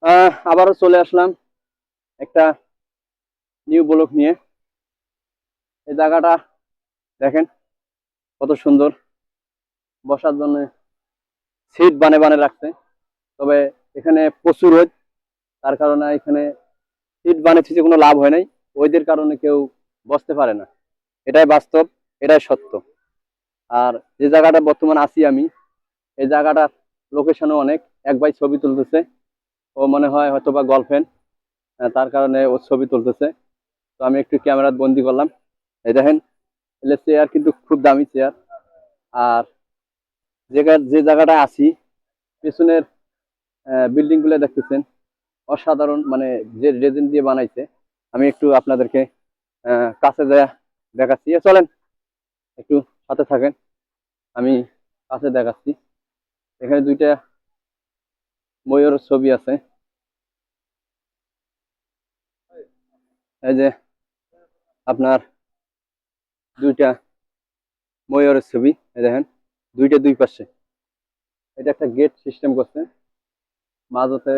আবারও চলে আসলাম একটা নিউ ব্লক নিয়ে। এই জায়গাটা দেখেন কত সুন্দর, বসার জন্য সিট বানে বানে রাখছে। তবে এখানে প্রচুর রোদ, তার কারণে এখানে সিট বানিয়েছে, কোনো লাভ হয় নাই। ওইদের কারণে কেউ বসতে পারে না, এটাই বাস্তব, এটাই সত্য। আর যে জায়গাটা বর্তমানে আছি আমি, এই জায়গাটার লোকেশনও অনেক। এক ভাই ছবি তুলতেছে, ও মনে হয় হয়তো বা গার্লফ্রেন্ড, তার কারণে ও ছবি তুলতেছে। তো আমি একটু ক্যামেরা বন্দি করলাম। এই দেখেন, এলে চেয়ার কিন্তু খুব দামি চেয়ার। আর যে জায়গাটা আছি, পেছনের বিল্ডিং গুলো দেখতেছেন, অসাধারণ, মানে যে রেজিন দিয়ে বানাইছে। আমি একটু আপনাদেরকে কাছে যা দেখাচ্ছি, চলেন একটু সাথে থাকেন, আমি কাছে দেখাচ্ছি। এখানে দুইটা ময়ূর ছবি আছে, এই যে আপনার দুইটা ময়ূরের ছবি, এই দেখেন দুইটা দুই পাশে। এটা একটা গেট সিস্টেম করছে, মাঝতে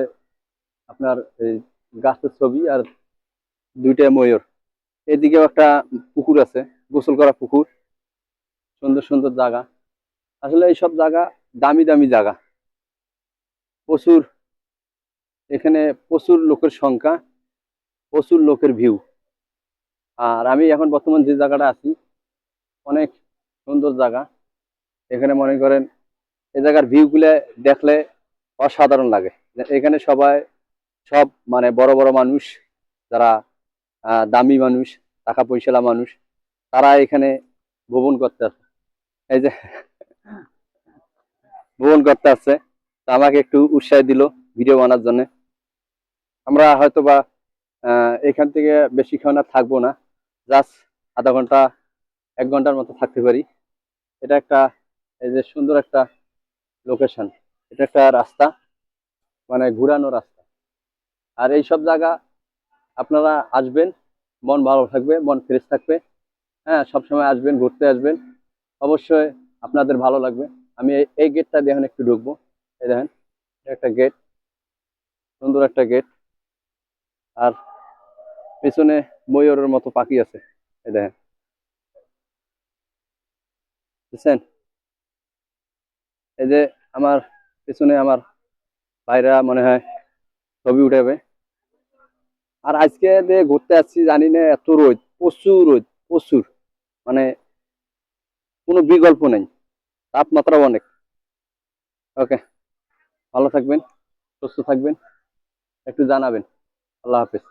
আপনার এই গাছের ছবি আর দুইটা ময়ূর। এদিকেও একটা পুকুর আছে, গোসল করা পুকুর, সুন্দর সুন্দর জায়গা। আসলে এইসব জায়গা দামি দামি জায়গা, প্রচুর, এখানে প্রচুর লোকের সংখ্যা, প্রচুর লোকের ভিউ। আর আমি এখন বর্তমান যে জায়গাটা আছি, অনেক সুন্দর জায়গা। এখানে মনে করেন এই জায়গার ভিউ গুলো দেখলে অসাধারণ লাগে। এখানে সবাই, সব মানে বড় বড় মানুষ, যারা দামি মানুষ, টাকা পয়সালা মানুষ, তারা এখানে ভ্রমণ করতে আসে। এই যে ভ্রমণ করতে আসছে, তো আমাকে একটু উৎসাহ দিল ভিডিও বানার জন্য। আমরা হয়তো বা এখান থেকে বেশিক্ষণ আর থাকবো না, জাস্ট আধা ঘন্টা 1 ঘন্টার মতো থাকতে পারি। এটা একটা, এই যে সুন্দর একটা লোকেশন, এটা একটা রাস্তা, মানে ঘুরানো রাস্তা। আর এই সব জায়গা আপনারা আসবেন, মন ভালো থাকবে, মন ফ্রেশ থাকবে। হ্যাঁ, সবসময় আসবেন, ঘুরতে আসবেন, অবশ্যই আপনাদের ভালো লাগবে। আমি এই গেটটা দিয়ে এখন একটু ঢুকবো। এই দেখেন, একটা গেট, সুন্দর একটা গেট। আর পেছনে ময়ূরের মতো পাখি আছে, এই দেখেন, বুঝছেন? এই যে আমার পেছনে আমার ভাইরা মনে হয় ছবি উঠাবে। আর আজকে যে ঘুরতে আসছি, জানি না এত রোদ, প্রচুর রোদ, প্রচুর, মানে কোনো বিকল্প নেই, তাপমাত্রাও অনেক। ওকে, ভালো থাকবেন, সুস্থ থাকবেন, একটু জানাবেন। আল্লাহ হাফেজ।